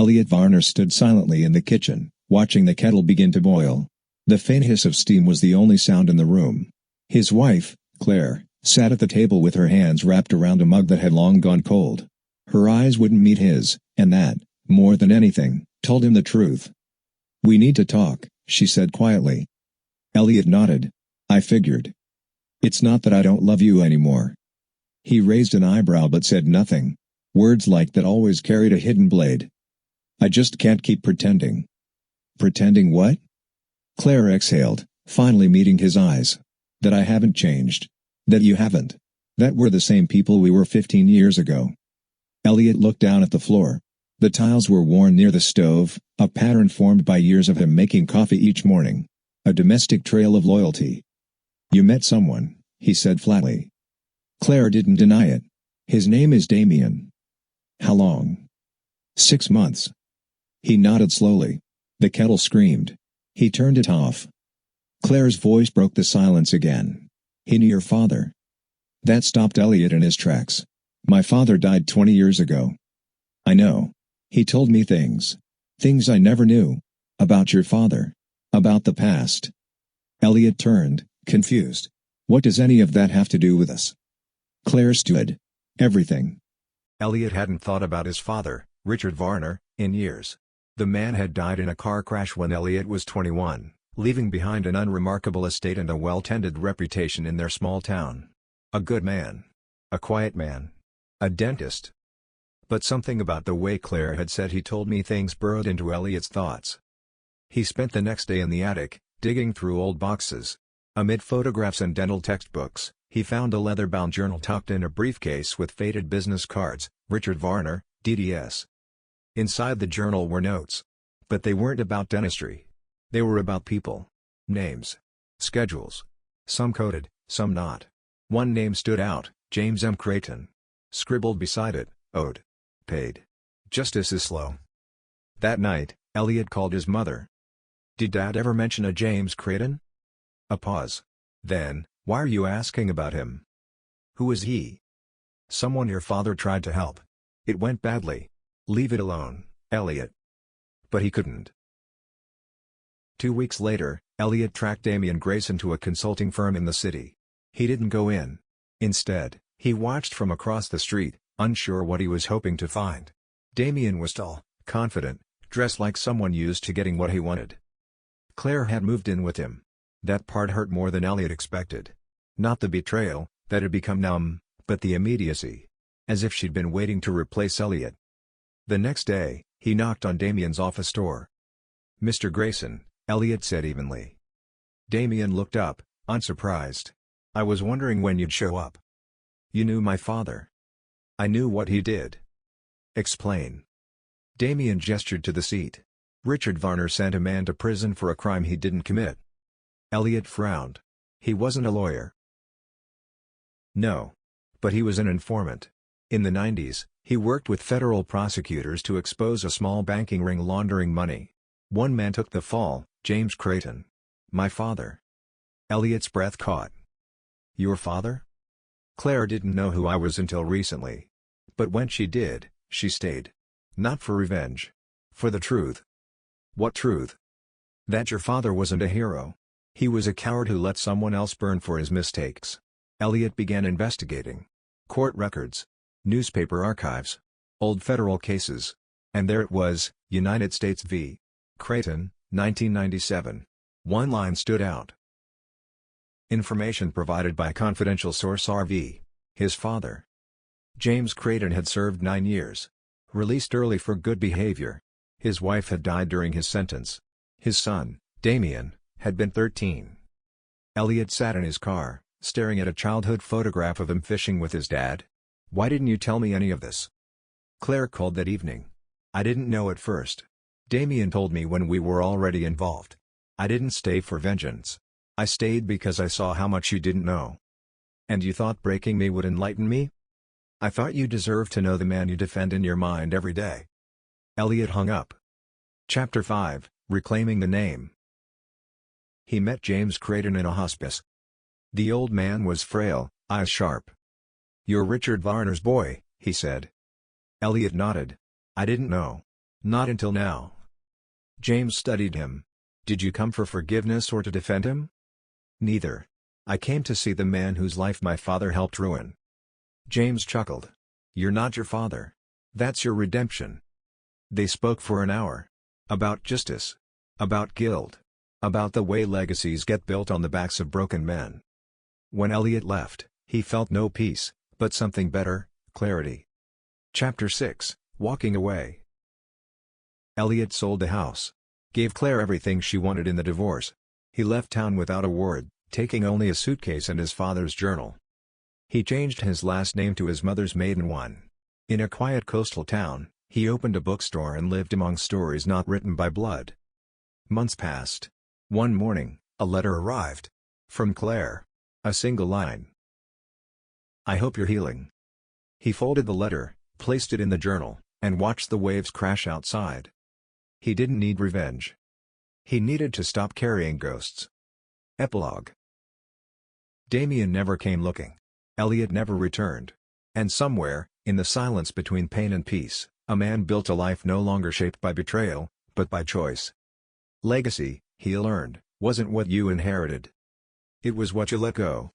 Elliot Varner stood silently in the kitchen, watching the kettle begin to boil. The faint hiss of steam was the only sound in the room. His wife, Claire, sat at the table with her hands wrapped around a mug that had long gone cold. Her eyes wouldn't meet his, and that, more than anything, told him the truth. "We need to talk," she said quietly. Elliot nodded. "I figured. It's not that I don't love you anymore." He raised an eyebrow but said nothing. Words like that always carried a hidden blade. "I just can't keep pretending." "Pretending what?" Claire exhaled, finally meeting his eyes. "That I haven't changed. That you haven't. That we're the same people we were 15 years ago." Elliot looked down at the floor. The tiles were worn near the stove, a pattern formed by years of him making coffee each morning. A domestic trail of loyalty. "You met someone," he said flatly. Claire didn't deny it. "His name is Damien." "How long?" "6 months." He nodded slowly. The kettle screamed. He turned it off. Claire's voice broke the silence again. "He knew your father." That stopped Elliot in his tracks. "My father died 20 years ago." "I know. He told me things. Things I never knew. About your father. About the past." Elliot turned, confused. "What does any of that have to do with us?" Claire stood. "Everything." Elliot hadn't thought about his father, Richard Varner, in years. The man had died in a car crash when Elliot was 21, leaving behind an unremarkable estate and a well-tended reputation in their small town. A good man. A quiet man. A dentist. But something about the way Claire had said he told me things burrowed into Elliot's thoughts. He spent the next day in the attic, digging through old boxes. Amid photographs and dental textbooks, he found a leather-bound journal tucked in a briefcase with faded business cards, Richard Varner, DDS. Inside the journal were notes. But they weren't about dentistry. They were about people. Names. Schedules. Some coded, some not. One name stood out, James M. Creighton. Scribbled beside it, owed. Paid. Justice is slow. That night, Elliot called his mother. "Did Dad ever mention a James Creighton?" A pause. Then, "Why are you asking about him?" "Who is he?" "Someone your father tried to help. It went badly. Leave it alone, Elliot." But he couldn't. 2 weeks later, Elliot tracked Damien Grayson to a consulting firm in the city. He didn't go in. Instead, he watched from across the street, unsure what he was hoping to find. Damien was tall, confident, dressed like someone used to getting what he wanted. Claire had moved in with him. That part hurt more than Elliot expected. Not the betrayal, that had become numb, but the immediacy. As if she'd been waiting to replace Elliot. The next day, he knocked on Damien's office door. "Mr. Grayson," Elliot said evenly. Damien looked up, unsurprised. "I was wondering when you'd show up." "You knew my father." "I knew what he did." "Explain." Damien gestured to the seat. "Richard Varner sent a man to prison for a crime he didn't commit." Elliot frowned. "He wasn't a lawyer." "No. But he was an informant. In the 90s, he worked with federal prosecutors to expose a small banking ring laundering money. One man took the fall, James Creighton. My father." Elliot's breath caught. "Your father?" "Claire didn't know who I was until recently. But when she did, she stayed. Not for revenge. For the truth." "What truth?" "That your father wasn't a hero. He was a coward who let someone else burn for his mistakes." Elliot began investigating. Court records. Newspaper archives. Old federal cases. And there it was, United States v. Creighton, 1997. One line stood out. Information provided by confidential source RV. His father. James Creighton had served 9 years. Released early for good behavior. His wife had died during his sentence. His son, Damien, had been 13. Elliot sat in his car, staring at a childhood photograph of him fishing with his dad. "Why didn't you tell me any of this?" Claire called that evening. "I didn't know at first. Damien told me when we were already involved. I didn't stay for vengeance. I stayed because I saw how much you didn't know." "And you thought breaking me would enlighten me?" "I thought you deserved to know the man you defend in your mind every day." Elliot hung up. Chapter 5, Reclaiming the Name. He met James Creighton in a hospice. The old man was frail, eyes sharp. "You're Richard Varner's boy," he said. Elliot nodded. "I didn't know." Not until now. James studied him. Did you come for forgiveness or to defend him? Neither. I came to see the man whose life my father helped ruin. James chuckled. You're not your father. That's your redemption. They spoke for an hour. About justice. About guilt. About the way legacies get built on the backs of broken men. When Elliot left, he felt no peace, but something better, clarity. Chapter 6, Walking Away. Elliot sold the house. Gave Claire everything she wanted in the divorce. He left town without a word, taking only a suitcase and his father's journal. He changed his last name to his mother's maiden one. In a quiet coastal town, he opened a bookstore and lived among stories not written by blood. Months passed. One morning, a letter arrived. From Claire. A single line. I hope you're healing. He folded the letter, placed it in the journal, and watched the waves crash outside. He didn't need revenge. He needed to stop carrying ghosts. Epilogue. Damien never came looking. Elliot never returned. And somewhere, in the silence between pain and peace, a man built a life no longer shaped by betrayal, but by choice. Legacy, he learned, wasn't what you inherited. It was what you let go.